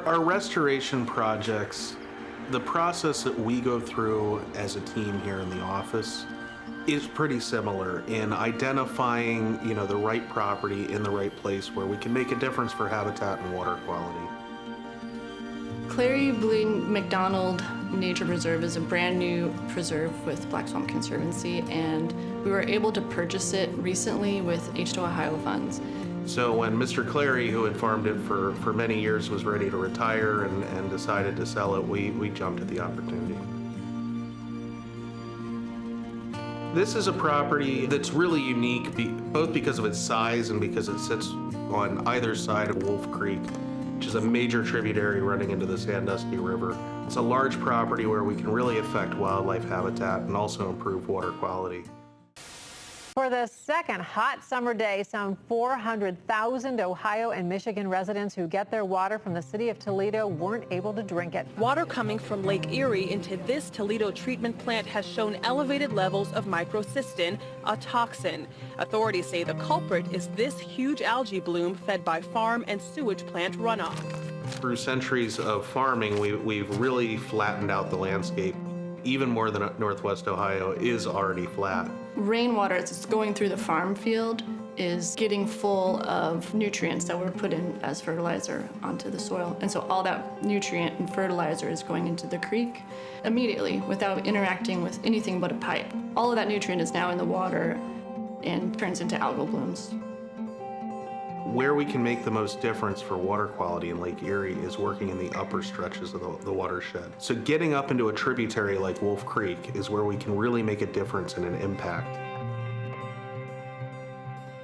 Our restoration projects, the process that we go through as a team here in the office is pretty similar in identifying, the right property in the right place where we can make a difference for habitat and water quality. Clary Blaine McDonald Nature Preserve is a brand new preserve with Black Swamp Conservancy, and we were able to purchase it recently with H2 Ohio funds. So when Mr. Clary, who had farmed it for many years, was ready to retire and decided to sell it, we jumped at the opportunity. This is a property that's really unique, both because of its size and because it sits on either side of Wolf Creek, which is a major tributary running into the Sandusky River. It's a large property where we can really affect wildlife habitat and also improve water quality. For the second hot summer day, some 400,000 Ohio and Michigan residents who get their water from the city of Toledo weren't able to drink it. Water coming from Lake Erie into this Toledo treatment plant has shown elevated levels of microcystin, a toxin. Authorities say the culprit is this huge algae bloom fed by farm and sewage plant runoff. Through centuries of farming, we've really flattened out the landscape. Even more than Northwest Ohio is already flat. Rainwater that's going through the farm field is getting full of nutrients that were put in as fertilizer onto the soil. And so all that nutrient and fertilizer is going into the creek immediately without interacting with anything but a pipe. All of that nutrient is now in the water and turns into algal blooms. Where we can make the most difference for water quality in Lake Erie is working in the upper stretches of the watershed. So getting up into a tributary like Wolf Creek is where we can really make a difference and an impact.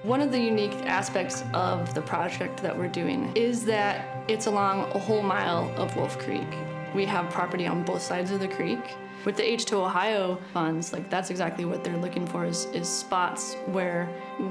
One of the unique aspects of the project that we're doing is that it's along a whole mile of Wolf Creek. We have property on both sides of the creek. With the H2 Ohio funds, that's exactly what they're looking for is spots where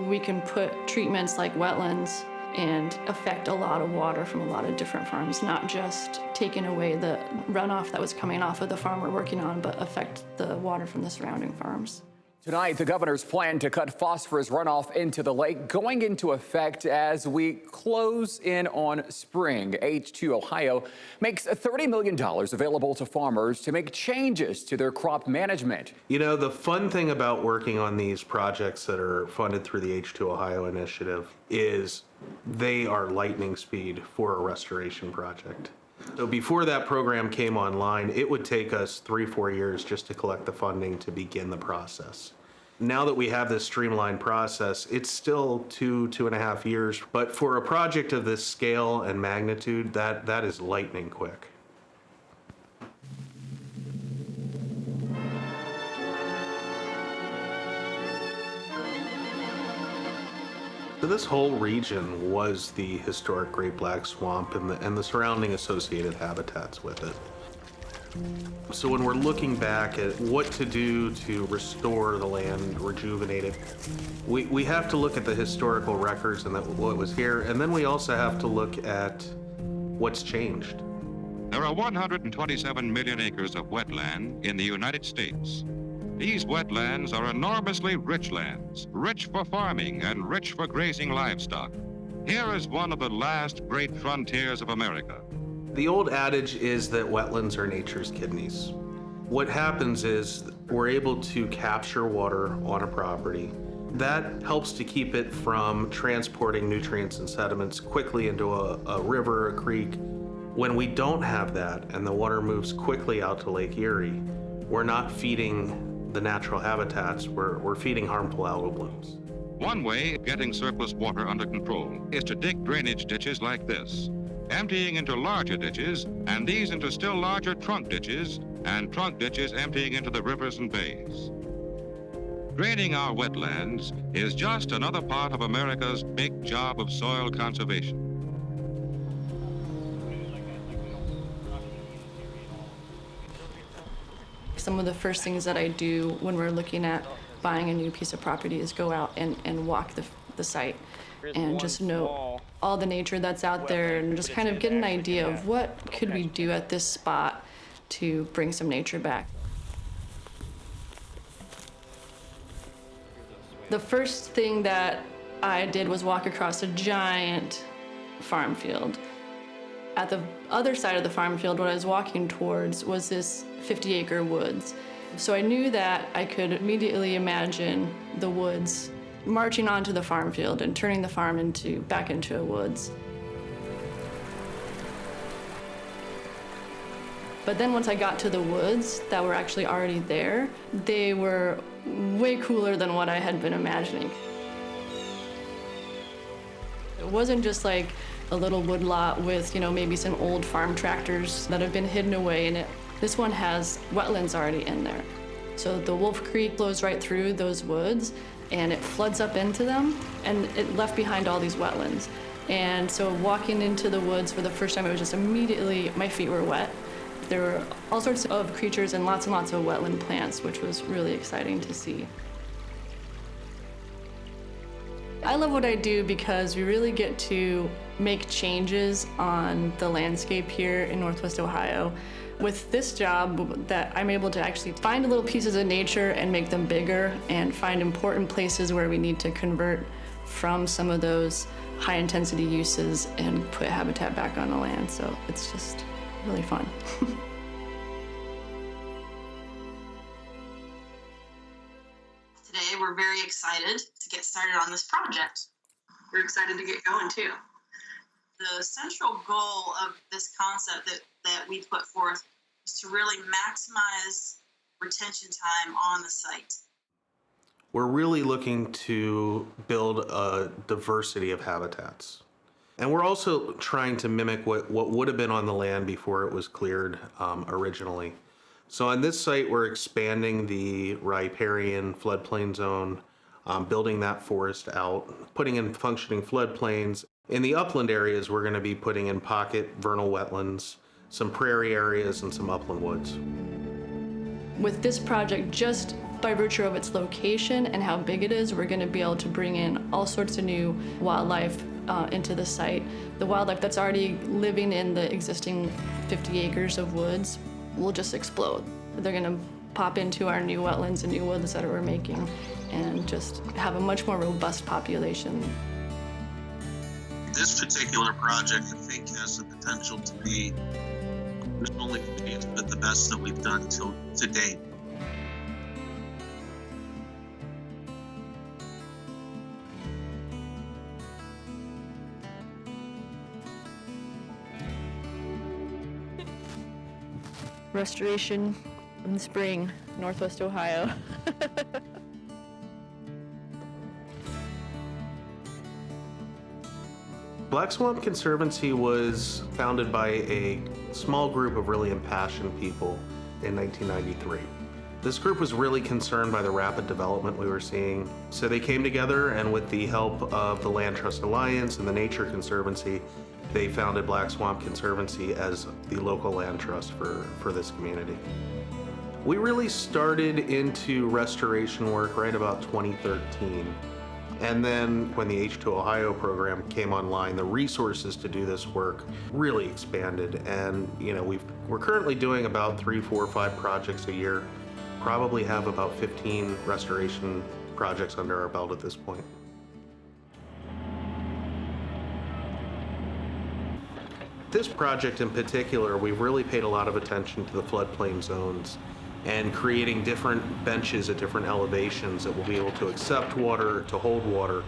we can put treatments like wetlands and affect a lot of water from a lot of different farms, not just taking away the runoff that was coming off of the farm we're working on, but affect the water from the surrounding farms. Tonight, the governor's plan to cut phosphorus runoff into the lake going into effect as we close in on spring. H2 Ohio makes $30 million available to farmers to make changes to their crop management. The fun thing about working on these projects that are funded through the H2 Ohio initiative is they are lightning speed for a restoration project. So before that program came online, it would take us 3-4 years just to collect the funding to begin the process. Now that we have this streamlined process, it's still 2.5 years, but for a project of this scale and magnitude, that is lightning quick. So this whole region was the historic Great Black Swamp and the surrounding associated habitats with it. So when we're looking back at what to do to restore the land, rejuvenate it, we have to look at the historical records and what was here, and then we also have to look at what's changed. There are 127 million acres of wetland in the United States. These wetlands are enormously rich lands, rich for farming and rich for grazing livestock. Here is one of the last great frontiers of America. The old adage is that wetlands are nature's kidneys. What happens is we're able to capture water on a property. That helps to keep it from transporting nutrients and sediments quickly into a river, a creek. When we don't have that and the water moves quickly out to Lake Erie, we're not feeding the natural habitats, we're feeding harmful algal blooms. One way of getting surplus water under control is to dig drainage ditches like this, emptying into larger ditches, and these into still larger trunk ditches, and trunk ditches emptying into the rivers and bays. Draining our wetlands is just another part of America's big job of soil conservation. Some of the first things that I do when we're looking at buying a new piece of property is go out and walk the site and just note all the nature that's out there and just kind of get an idea of what could we do at this spot to bring some nature back. The first thing that I did was walk across a giant farm field. At the other side of the farm field, what I was walking towards was this 50-acre woods. So I knew that I could immediately imagine the woods marching onto the farm field and turning the farm back into a woods. But then once I got to the woods that were actually already there, they were way cooler than what I had been imagining. It wasn't just like a little woodlot with, maybe some old farm tractors that have been hidden away in it. This one has wetlands already in there. So the Wolf Creek flows right through those woods and it floods up into them, and it left behind all these wetlands. And so walking into the woods for the first time, it was just immediately, my feet were wet. There were all sorts of creatures and lots of wetland plants, which was really exciting to see. I love what I do because we really get to make changes on the landscape here in Northwest Ohio. With this job, that I'm able to actually find little pieces of nature and make them bigger and find important places where we need to convert from some of those high-intensity uses and put habitat back on the land. So it's just really fun. Today, we're very excited to get started on this project. We're excited to get going too. The central goal of this concept that we put forth is to really maximize retention time on the site. We're really looking to build a diversity of habitats. And we're also trying to mimic what would have been on the land before it was cleared originally. So on this site, we're expanding the riparian floodplain zone, building that forest out, putting in functioning floodplains. In the upland areas, we're going to be putting in pocket vernal wetlands, some prairie areas, and some upland woods. With this project, just by virtue of its location and how big it is, we're going to be able to bring in all sorts of new wildlife into the site. The wildlife that's already living in the existing 50 acres of woods will just explode. They're going to pop into our new wetlands and new woods that we're making and just have a much more robust population. This particular project, I think, has the potential to be not only but the best that we've done to date. Restoration in the spring, Northwest Ohio. Black Swamp Conservancy was founded by a small group of really impassioned people in 1993. This group was really concerned by the rapid development we were seeing. So they came together, and with the help of the Land Trust Alliance and the Nature Conservancy, they founded Black Swamp Conservancy as the local land trust for this community. We really started into restoration work right about 2013. And then when the H2 Ohio program came online, the resources to do this work really expanded. And we're currently doing about 3, 4, 5 projects a year. Probably have about 15 restoration projects under our belt at this point. This project in particular, we've really paid a lot of attention to the floodplain zones and creating different benches at different elevations that will be able to accept water, to hold water.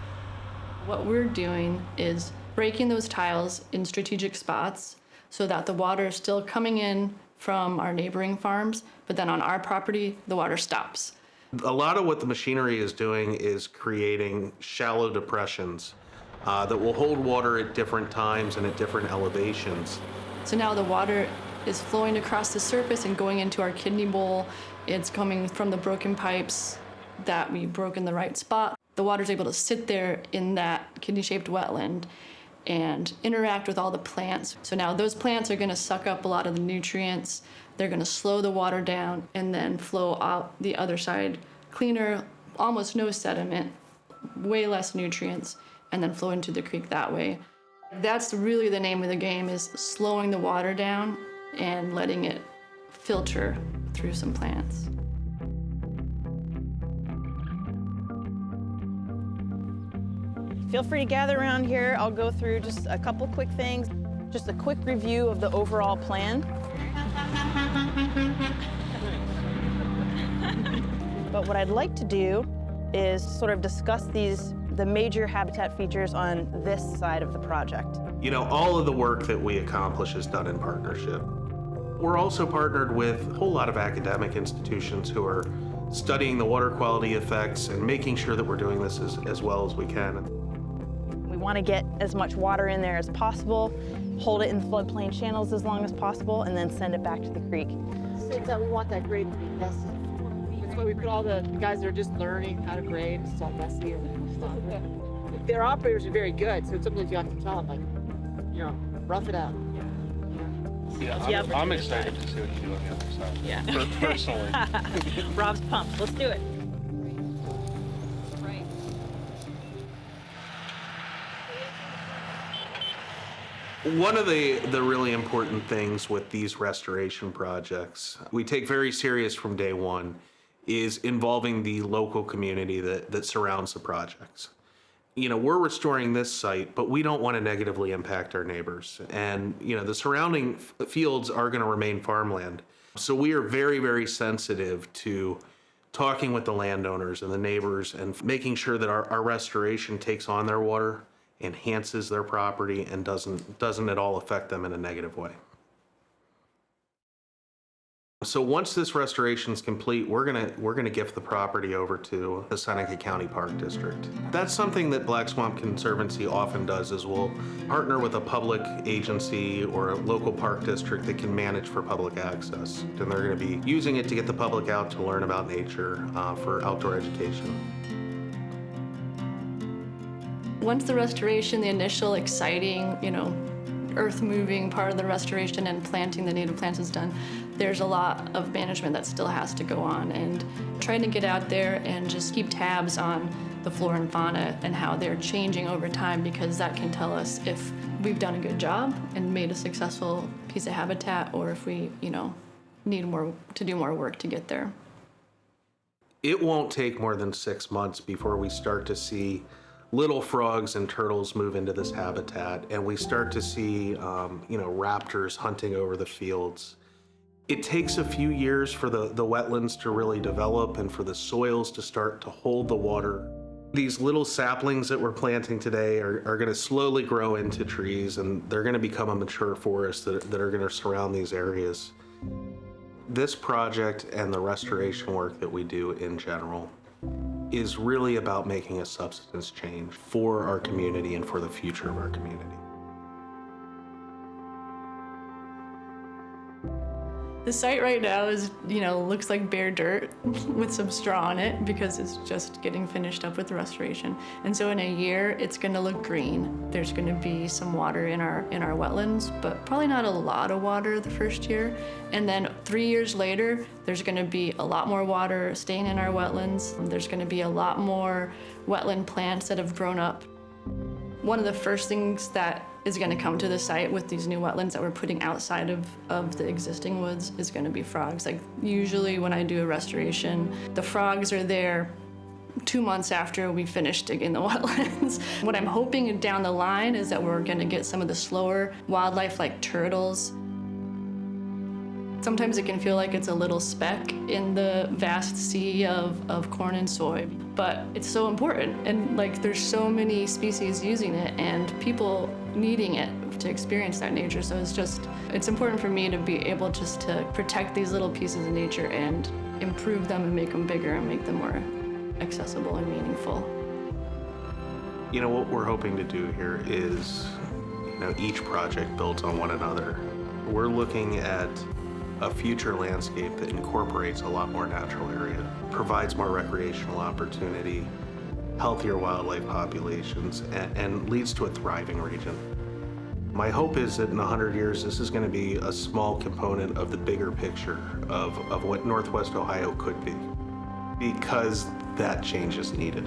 What we're doing is breaking those tiles in strategic spots so that the water is still coming in from our neighboring farms, but then on our property, the water stops. A lot of what the machinery is doing is creating shallow depressions that will hold water at different times and at different elevations. So now the water is flowing across the surface and going into our kidney bowl. It's coming from the broken pipes that we broke in the right spot. The water's able to sit there in that kidney-shaped wetland and interact with all the plants. So now those plants are gonna suck up a lot of the nutrients. They're gonna slow the water down and then flow out the other side cleaner, almost no sediment, way less nutrients, and then flow into the creek that way. That's really the name of the game, is slowing the water down and letting it filter through some plants. Feel free to gather around here. I'll go through just a couple quick things. Just a quick review of the overall plan. But what I'd like to do is sort of discuss the major habitat features on this side of the project. You know, all of the work that we accomplish is done in partnership. We're also partnered with a whole lot of academic institutions who are studying the water quality effects and making sure that we're doing this as well as we can. We want to get as much water in there as possible, hold it in floodplain channels as long as possible, and then send it back to the creek. So we want that grade to be messy. That's why we put all the guys that are just learning how to grade. It's all messy and stuff. Their operators are very good, so sometimes you have to tell them, like, you know, rough it out. Yeah, I'm excited to see what you do on the other side. Yeah. Personally. Rob's pumped. Let's do it. One of the really important things with these restoration projects, we take very serious from day one, is involving the local community that surrounds the projects. You know, we're restoring this site, but we don't want to negatively impact our neighbors. And, you know, the surrounding fields are going to remain farmland. So we are very, very sensitive to talking with the landowners and the neighbors and making sure that our restoration takes on their water, enhances their property, and doesn't at all affect them in a negative way. So once this restoration is complete, we're gonna gift the property over to the Seneca County Park District. That's something that Black Swamp Conservancy often does, is we'll partner with a public agency or a local park district that can manage for public access. And they're gonna be using it to get the public out to learn about nature for outdoor education. Once the restoration, the initial exciting, you know, earth-moving part of the restoration and planting the native plants is done, there's a lot of management that still has to go on, and trying to get out there and just keep tabs on the flora and fauna and how they're changing over time, because that can tell us if we've done a good job and made a successful piece of habitat, or if we, you know, need to do more work to get there. It won't take more than 6 months before we start to see little frogs and turtles move into this habitat, and we start to see you know, raptors hunting over the fields. It takes a few years for the wetlands to really develop and for the soils to start to hold the water. These little saplings that we're planting today are going to slowly grow into trees, and they're going to become a mature forest that are going to surround these areas. This project and the restoration work that we do in general is really about making a substance change for our community and for the future of our community. The site right now is, you know, looks like bare dirt with some straw on it because it's just getting finished up with the restoration. And so in a year, it's gonna look green. There's gonna be some water in our wetlands, but probably not a lot of water the first year. And then 3 years later, there's gonna be a lot more water staying in our wetlands. There's gonna be a lot more wetland plants that have grown up. One of the first things that is going to come to the site with these new wetlands that we're putting outside of the existing woods is going to be frogs. Like, usually when I do a restoration, the frogs are there 2 months after we finish digging the wetlands. What I'm hoping down the line is that we're going to get some of the slower wildlife like turtles. Sometimes it can feel like it's a little speck in the vast sea of corn and soy, but it's so important. And like, there's so many species using it and people needing it to experience that nature. So it's important for me to be able just to protect these little pieces of nature and improve them and make them bigger and make them more accessible and meaningful. You know, what we're hoping to do here is, you know, each project builds on one another. We're looking at a future landscape that incorporates a lot more natural area, provides more recreational opportunity, healthier wildlife populations, and leads to a thriving region. My hope is that in 100 years, this is going to be a small component of the bigger picture of what Northwest Ohio could be, because that change is needed.